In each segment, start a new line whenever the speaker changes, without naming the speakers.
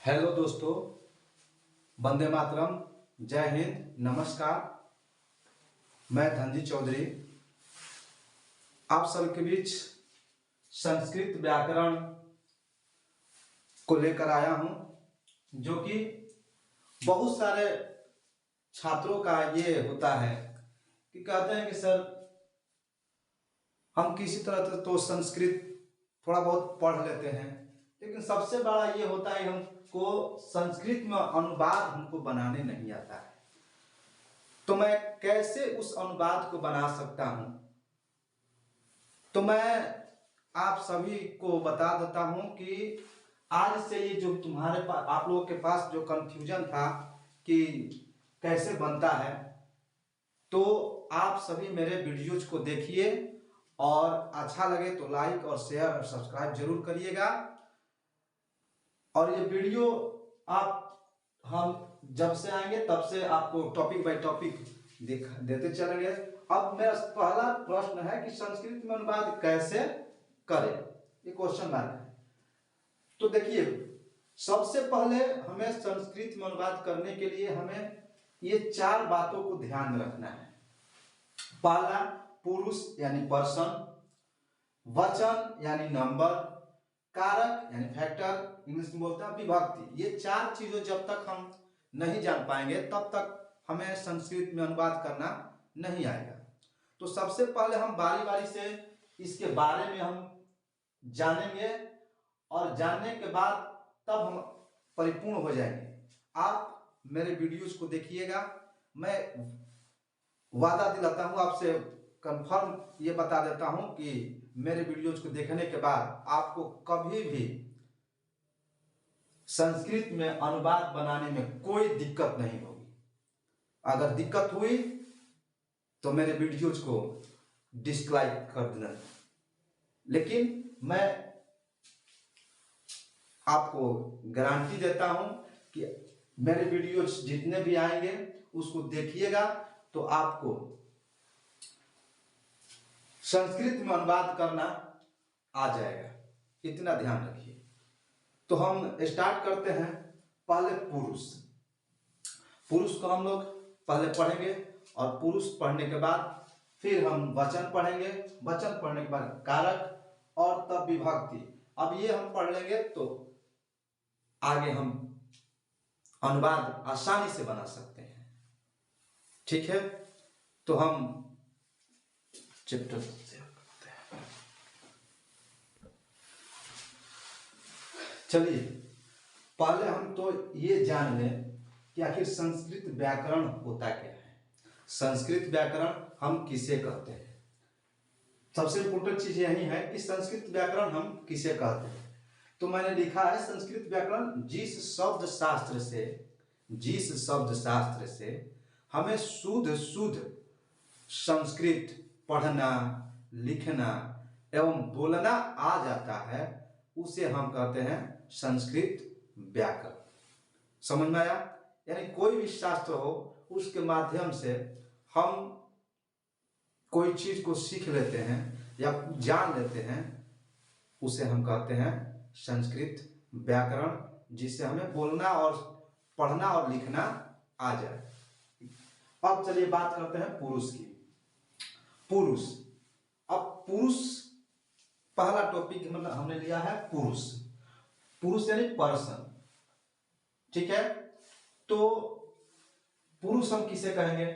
Hello दोस्तों, वंदे मातरम, जय हिंद, नमस्कार। मैं धनजी चौधरी आप सबके बीच संस्कृत व्याकरण को लेकर आया हूं, जो कि बहुत सारे छात्रों का ये होता है कि कहते हैं कि सर हम किसी तरह से तो संस्कृत थोड़ा बहुत पढ़ लेते हैं, लेकिन सबसे बड़ा ये होता है हमको संस्कृत में अनुवाद हमको बनाने नहीं आता है। तो मैं कैसे उस अनुवाद को बना सकता हूं? तो मैं आप सभी को बता देता हूं कि आज से ये जो तुम्हारे पास आप लोगों के पास जो कंफ्यूजन था कि कैसे बनता है, तो आप सभी मेरे वीडियोज को देखिए और अच्छा लगे तो लाइक और शेयर और सब्सक्राइब जरूर करिएगा। और ये वीडियो आप हम जब से आएंगे तब से आपको टॉपिक बाय टॉपिक देते चलेंगे। अब मेरा पहला प्रश्न है कि संस्कृत में अनुवाद कैसे करें, ये क्वेश्चन मार्क है। तो देखिए, सबसे पहले हमें संस्कृत में अनुवाद करने के लिए हमें ये 4 बातों को ध्यान में रखना है। पहला, पुरुष यानी पर्सन, वचन यानी नंबर, कारक यानी फैक्टर, इंग्लिश में बोलते हैं विभक्ति। ये 4 चीजों जब तक हम नहीं जान पाएंगे तब तक हमें संस्कृत में अनुवाद करना नहीं आएगा। तो सबसे पहले हम बारी बारी से इसके बारे में हम जानेंगे और जानने के बाद तब हम परिपूर्ण हो जाएंगे। आप मेरे वीडियोज को देखिएगा। मैं वादा दिलाता हूं आपसे, कंफर्म ये बता देता हूं कि मेरे वीडियोज को देखने के बाद आपको कभी भी संस्कृत में अनुवाद बनाने में कोई दिक्कत नहीं होगी। अगर दिक्कत हुई तो मेरे वीडियोज को डिसलाइक कर देना, लेकिन मैं आपको गारंटी देता हूं कि मेरे वीडियोज जितने भी आएंगे उसको देखिएगा तो आपको संस्कृत में अनुवाद करना आ जाएगा। इतना ध्यान रखिए। तो हम स्टार्ट करते हैं। पहले पुरुष को हम लोग पहले पढ़ेंगे और पुरुष पढ़ने के बाद फिर हम वचन पढ़ेंगे। वचन पढ़ने के बाद कारक और तब विभक्ति। अब ये हम पढ़ लेंगे तो आगे हम अनुवाद आसानी से बना सकते हैं। ठीक है, तो हम चैप्टर से करते हैं। चलिए, पहले हम तो ये जान लें कि आखिर संस्कृत व्याकरण होता क्या है। संस्कृत व्याकरण हम किसे कहते हैं? सबसे इंपॉर्टेंट चीज यही है कि संस्कृत व्याकरण हम किसे कहते हैं। तो मैंने लिखा है संस्कृत व्याकरण जिस शब्द शास्त्र से हमें शुद्ध संस्कृत पढ़ना, लिखना एवं बोलना आ जाता है, उसे हम कहते हैं संस्कृत व्याकरण। समझ में आया? यानी कोई भी शास्त्र हो उसके माध्यम से हम कोई चीज को सीख लेते हैं या जान लेते हैं, उसे हम कहते हैं संस्कृत व्याकरण, जिससे हमें बोलना और पढ़ना और लिखना आ जाए। अब चलिए बात करते हैं पुरुष की। अब पुरुष पहला टॉपिक मतलब हमने लिया है पुरुष यानी पर्सन। ठीक है, तो पुरुष हम किसे कहेंगे?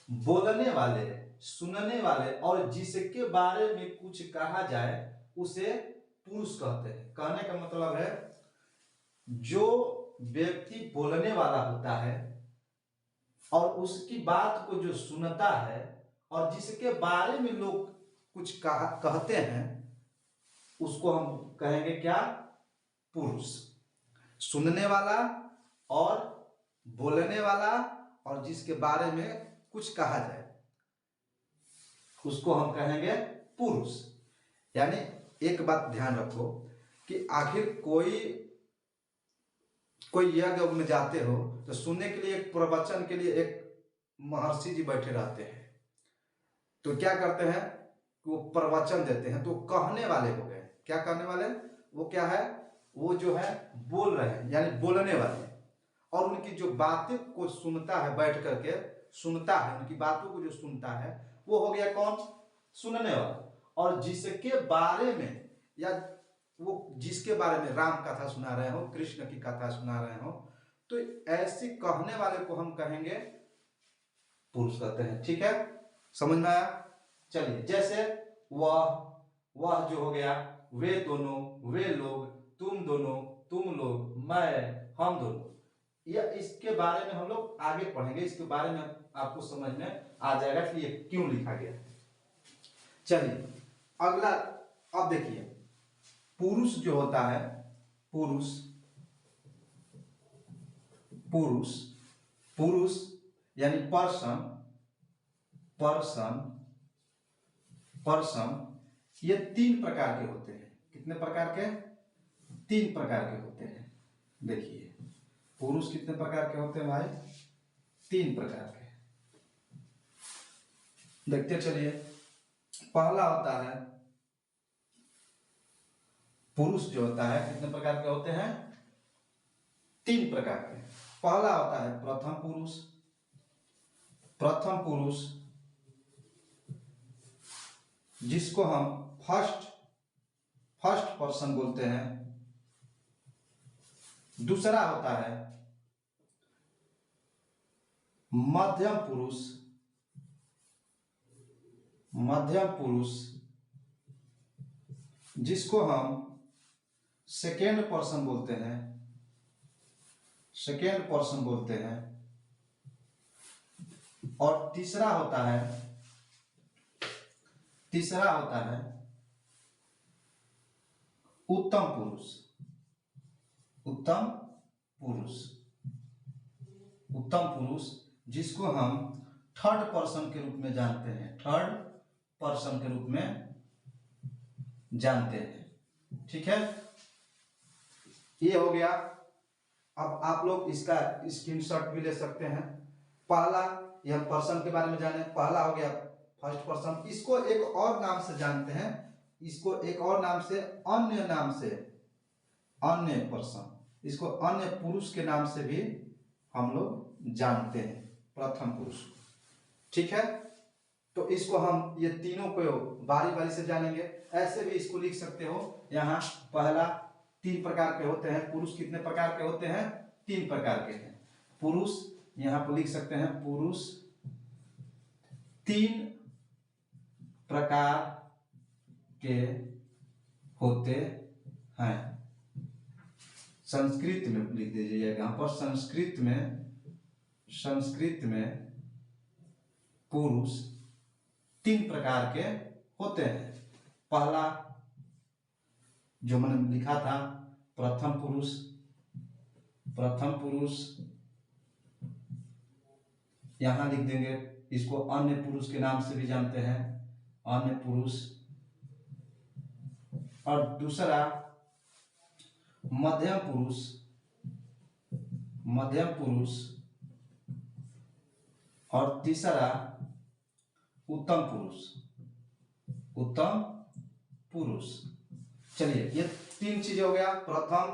बोलने वाले, सुनने वाले और जिसके बारे में कुछ कहा जाए उसे पुरुष कहते हैं। कहने का मतलब है जो व्यक्ति बोलने वाला होता है और उसकी बात को जो सुनता है और जिसके बारे में लोग कुछ कहते हैं, उसको हम कहेंगे क्या? पुरुष। सुनने वाला और बोलने वाला और जिसके बारे में कुछ कहा जाए उसको हम कहेंगे पुरुष। यानी एक बात ध्यान रखो कि आखिर कोई यज्ञ में जाते हो तो सुनने के लिए एक प्रवचन के लिए एक महर्षि जी बैठे रहते हैं, तो क्या करते हैं कि वो प्रवचन देते हैं, तो कहने वाले हो गए। क्या करने वाले? वो क्या है? वो जो है बोल रहे हैं, यानी बोलने वाले, और उनकी जो बातें को सुनता है, बैठ करके सुनता है, उनकी बातों को जो सुनता है वो हो गया कौन? सुनने वाला। और जिसके बारे में, या वो जिसके बारे में राम कथा सुना रहे हो, कृष्ण की कथा सुना रहे हो, तो ऐसे कहने वाले को हम कहेंगे पुरुष कहते हैं। ठीक है, समझ में आया? चलिए, जैसे वह जो हो गया, वे दोनों, वे लोग, तुम दोनों, तुम लोग, मैं, हम दोनों, या इसके बारे में हम लोग आगे पढ़ेंगे। इसके बारे में आपको समझ में आ जाएगा कि ये क्यों लिखा गया है। चलिए अगला, अब देखिए पुरुष जो होता है, पुरुष पुरुष पुरुष यानी पर्सन, पर्सन पर्सन, ये 3 प्रकार के होते हैं। कितने प्रकार के? 3 प्रकार के होते हैं। देखिए पुरुष कितने प्रकार के होते हैं भाई? 3 प्रकार के। देखते चलिए, पहला होता है पुरुष जो होता है, कितने प्रकार के होते हैं? 3 प्रकार के। पहला होता है प्रथम पुरुष। प्रथम पुरुष जिसको हम फर्स्ट पर्सन बोलते हैं। दूसरा होता है मध्यम पुरुष। मध्यम पुरुष जिसको हम सेकेंड पर्सन बोलते हैं। सेकेंड पर्सन बोलते हैं। और तीसरा होता है उत्तम पुरुष। उत्तम पुरुष, उत्तम पुरुष जिसको हम थर्ड पर्सन के रूप में जानते हैं। थर्ड पर्सन के रूप में जानते हैं। ठीक है, ये हो गया। अब आप लोग इसका स्क्रीनशॉट भी ले सकते हैं। पहला, ये हम पर्सन के बारे में जाने, पहला हो गया फर्स्ट पर्सन। इसको एक और नाम से जानते हैं, इसको एक और नाम से, अन्य नाम से, अन्य पर्सन, इसको अन्य पुरुष के नाम से भी हम लोग जानते हैं, प्रथम पुरुष। ठीक है, तो इसको हम ये तीनों को बारी बारी से जानेंगे। ऐसे भी इसको लिख सकते हो, यहाँ पहला 3 प्रकार के होते हैं। पुरुष कितने प्रकार के होते हैं? 3 प्रकार के हैं। पुरुष यहाँ पर लिख सकते हैं, पुरुष 3 प्रकार के होते हैं। संस्कृत में लिख दीजिए यहाँ पर, संस्कृत में पुरुष 3 प्रकार के होते हैं। पहला जो मैंने लिखा था प्रथम पुरुष। प्रथम पुरुष यहां लिख देंगे, इसको अन्य पुरुष के नाम से भी जानते हैं, अन्य पुरुष। और दूसरा मध्यम पुरुष। मध्यम पुरुष। और तीसरा उत्तम पुरुष। उत्तम पुरुष। चलिए, ये 3 चीजें हो गया, प्रथम,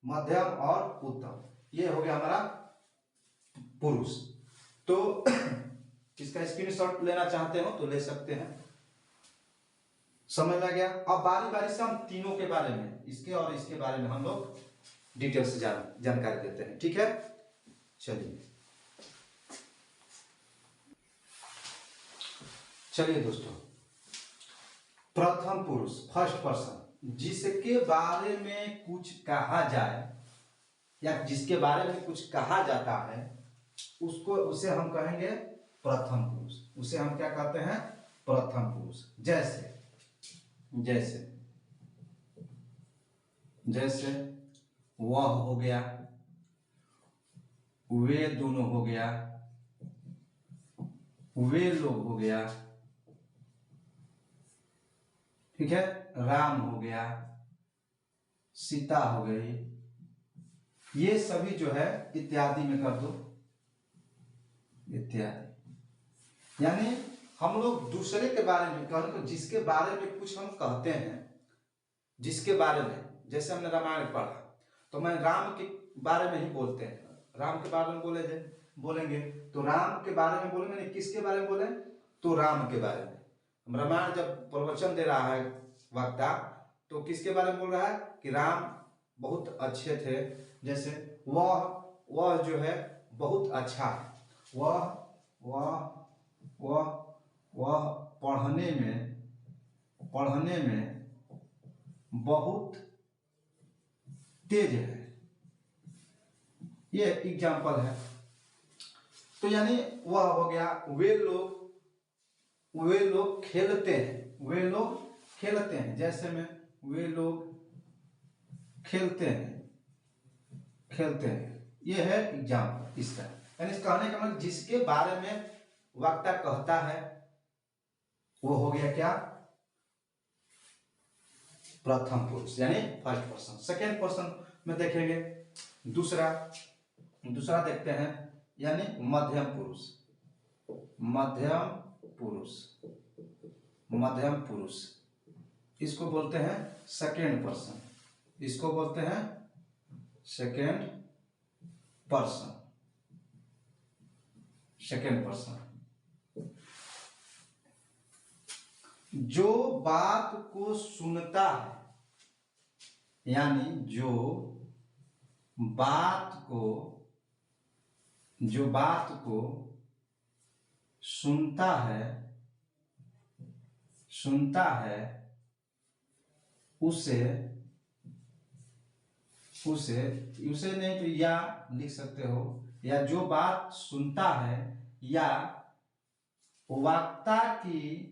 मध्यम और उत्तम। ये हो गया हमारा पुरुष। तो इसका स्क्रीनशॉट लेना चाहते हो तो ले सकते हैं। समझ में आ गया? अब बारी बारी से हम तीनों के बारे में, इसके और इसके बारे में हम लोग डिटेल से जानकारी देते हैं। ठीक है, चलिए दोस्तों, प्रथम पुरुष, फर्स्ट पर्सन, जिसके बारे में कुछ कहा जाए या जिसके बारे में कुछ कहा जाता है, उसे हम कहेंगे प्रथम पुरुष। उसे हम क्या कहते हैं? प्रथम पुरुष। जैसे वह हो गया, वे दोनों हो गया, वे लोग हो गया, ठीक है, राम हो गया, सीता हो गई, ये सभी जो है इत्यादि में कर दो, इत्यादि। यानी हम लोग दूसरे के बारे में कहने को, जिसके बारे में कुछ हम कहते हैं, जिसके बारे में, जैसे हमने रामायण पढ़ा तो मैं राम के बारे में ही बोलते हैं, राम के बारे में बोलेंगे तो राम के बारे में बोलेंगे, नहीं किसके बारे में बोले तो राम के बारे में। हम रामायण जब प्रवचन दे रहा है वक्ता तो किसके बारे में बोल रहा है कि राम बहुत अच्छे थे, जैसे वह जो है बहुत अच्छा है, वह पढ़ने में बहुत तेज है, ये एग्जाम्पल है। तो यानी वह हो गया, वे लोग खेलते हैं, जैसे में वे लोग खेलते हैं, ये है एग्जाम्पल इसका। यानी कहने का मतलब जिसके बारे में वक्ता कहता है वो हो गया क्या, प्रथम पुरुष यानी फर्स्ट पर्सन। सेकेंड पर्सन में देखेंगे दूसरा देखते हैं यानी मध्यम पुरुष, इसको बोलते हैं सेकेंड पर्सन, सेकेंड पर्सन। जो बात को सुनता है, यानी जो बात को सुनता है उसे नहीं तो या लिख सकते हो, या जो बात सुनता है या वक्ता की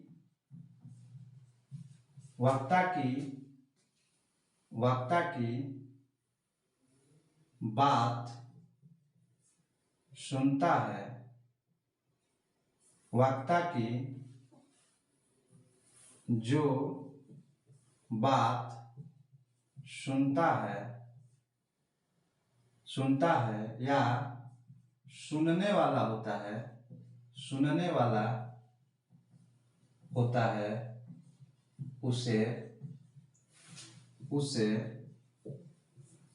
बात सुनता है, वक्ता की जो बात सुनता है या सुनने वाला होता है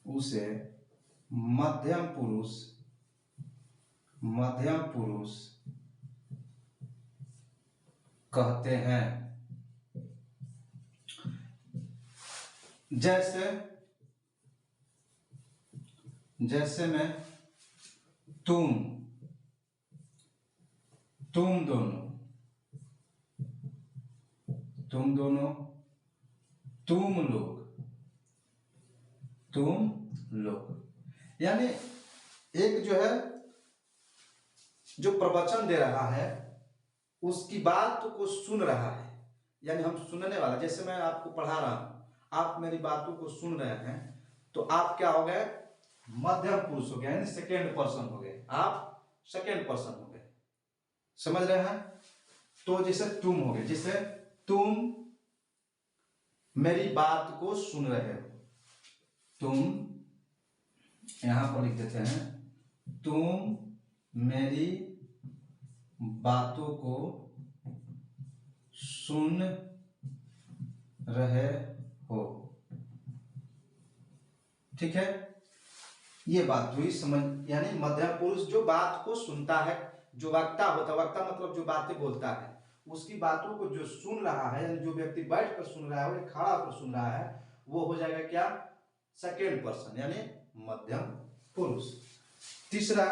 उसे मध्यम पुरुष कहते हैं। जैसे में तुम दोनों, तुम लोग, यानी एक जो है जो प्रवचन दे रहा है उसकी बात को सुन रहा है, यानी हम सुनने वाला, जैसे मैं आपको पढ़ा रहा हूं, आप मेरी बातों को सुन रहे हैं तो आप क्या हो गए, मध्यम पुरुष हो गए, यानी सेकेंड पर्सन हो गए, आप सेकेंड पर्सन हो गए, समझ रहे हैं। तो जैसे तुम हो गए, जैसे तुम मेरी बात को सुन रहे हो, तुम यहां पर लिख देते हैं, तुम मेरी बातों को सुन रहे हो, ठीक है, ये बात हुई समझ। यानी मध्यम पुरुष जो बात को सुनता है, जो वक्ता होता है, वक्ता मतलब जो बातें बोलता है, उसकी बातों को जो सुन रहा है, यानी जो व्यक्ति बैठ कर सुन रहा है और खड़ा होकर सुन रहा है, वो हो जाएगा क्या, सेकेंड पर्सन यानी मध्यम पुरुष। तीसरा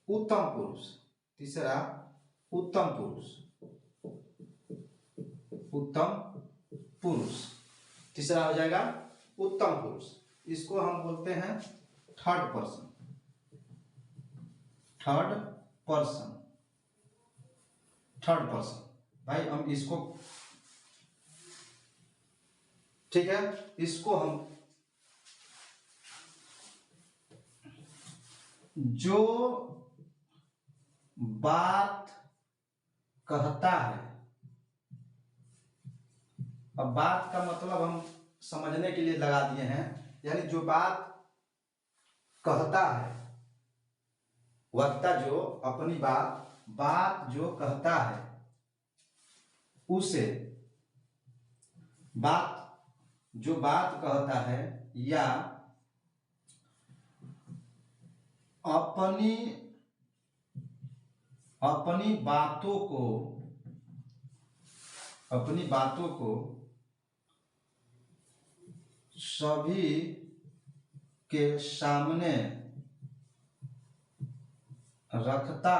उत्तम पुरुष, तीसरा हो जाएगा उत्तम पुरुष, इसको हम बोलते हैं थर्ड पर्सन। भाई हम इसको, ठीक है, इसको हम जो बात कहता है, अब बात का मतलब हम समझने के लिए लगा दिए हैं, यानी जो बात कहता है, वक्ता जो अपनी बात जो कहता है बात जो बात कहता है या अपनी अपनी बातों को सभी के सामने रखता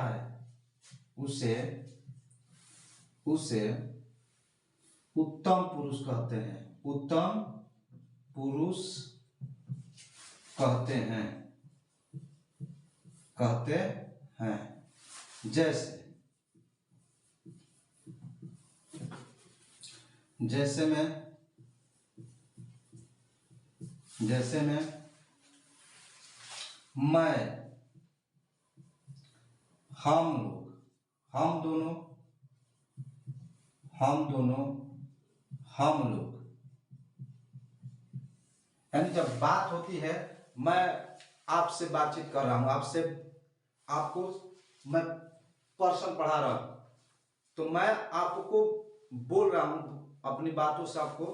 है उसे उत्तम पुरुष कहते हैं। उत्तम पुरुष कहते हैं। जैसे में मैं, हम लोग, हम दोनों, हम लोग। यानी जब बात होती है, मैं आपसे बातचीत कर रहा हूं, आपको मैं पर्सन पढ़ा रहा हूं, तो मैं आपको बोल रहा हूं, अपनी बातों से आपको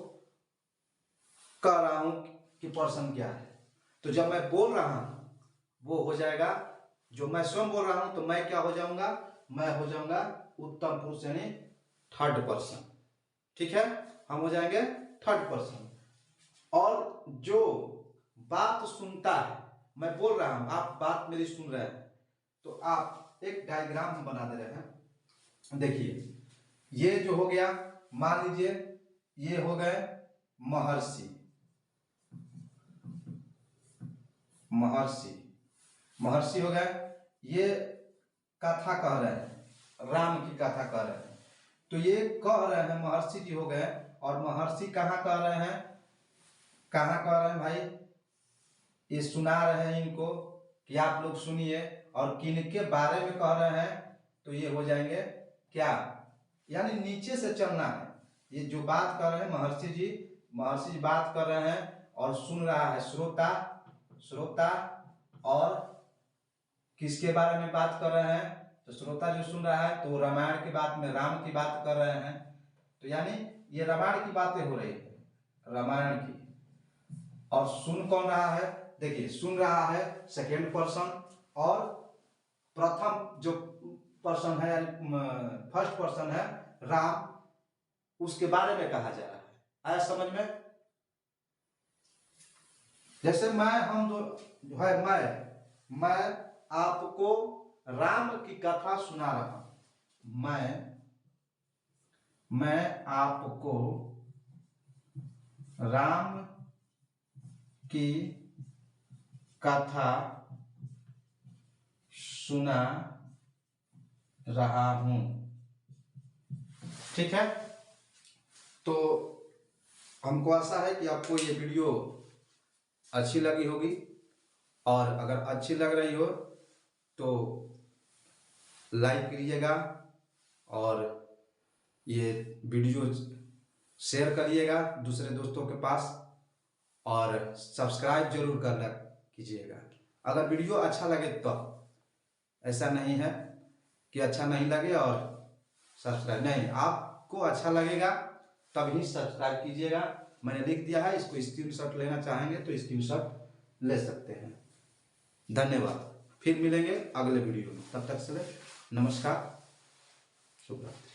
कह रहा हूं कि पर्सन क्या है। तो जब मैं बोल रहा हूं वो हो जाएगा, जो मैं स्वयं बोल रहा हूं तो मैं क्या हो जाऊंगा, मैं हो जाऊंगा उत्तम पुरुष यानी थर्ड पर्सन। ठीक है, हम हो जाएंगे थर्ड पर्सन। और जो बात सुनता है, मैं बोल रहा हूं, आप बात मेरी सुन रहे हैं, तो आप एक डायग्राम हम बना दे रहे हैं। देखिए, ये जो हो गया, मान लीजिए ये हो गए महर्षि हो गए। ये कथा कह रहे हैं, राम की कथा कह रहे हैं। तो ये कह रहे हैं, महर्षि जी हो गए। और महर्षि कहाँ कह रहे हैं, भाई, ये सुना रहे हैं इनको कि आप लोग सुनिए। और किनके बारे में कह रहे हैं, तो ये हो जाएंगे क्या, यानी नीचे से चलना है। ये जो बात कर रहे हैं महर्षि जी बात कर रहे हैं और सुन रहा है श्रोता। और किसके बारे में बात कर रहे हैं, तो श्रोता जो सुन रहा है तो रामायण की बात में राम की बात कर रहे हैं। तो यानी ये रामायण की बातें हो रही है, रामायण की। और सुन कौन रहा है, देखिए सुन रहा है सेकेंड पर्सन, और प्रथम जो पर्सन है फर्स्ट पर्सन है राम, उसके बारे में कहा जा रहा है। आया समझ में? जैसे मैं, हम जो है, मैं आपको राम की कथा सुना रहा हूं। मैं आपको राम की कथा सुना रहा हूं। ठीक है, तो हमको आशा है कि आपको ये वीडियो अच्छी लगी होगी। और अगर अच्छी लग रही हो तो लाइक करिएगा और ये वीडियो शेयर करिएगा दूसरे दोस्तों के पास, और सब्सक्राइब जरूर करना कीजिएगा अगर वीडियो अच्छा लगे तो। ऐसा नहीं है कि अच्छा नहीं लगे और सब्सक्राइब नहीं, आपको अच्छा लगेगा तभी सब्सक्राइब कीजिएगा। मैंने लिख दिया है, इसको स्क्रीनशॉट लेना चाहेंगे तो स्क्रीनशॉट ले सकते हैं। धन्यवाद, फिर मिलेंगे अगले वीडियो में, तब तक के लिए नमस्कार, शुभ रात्रि।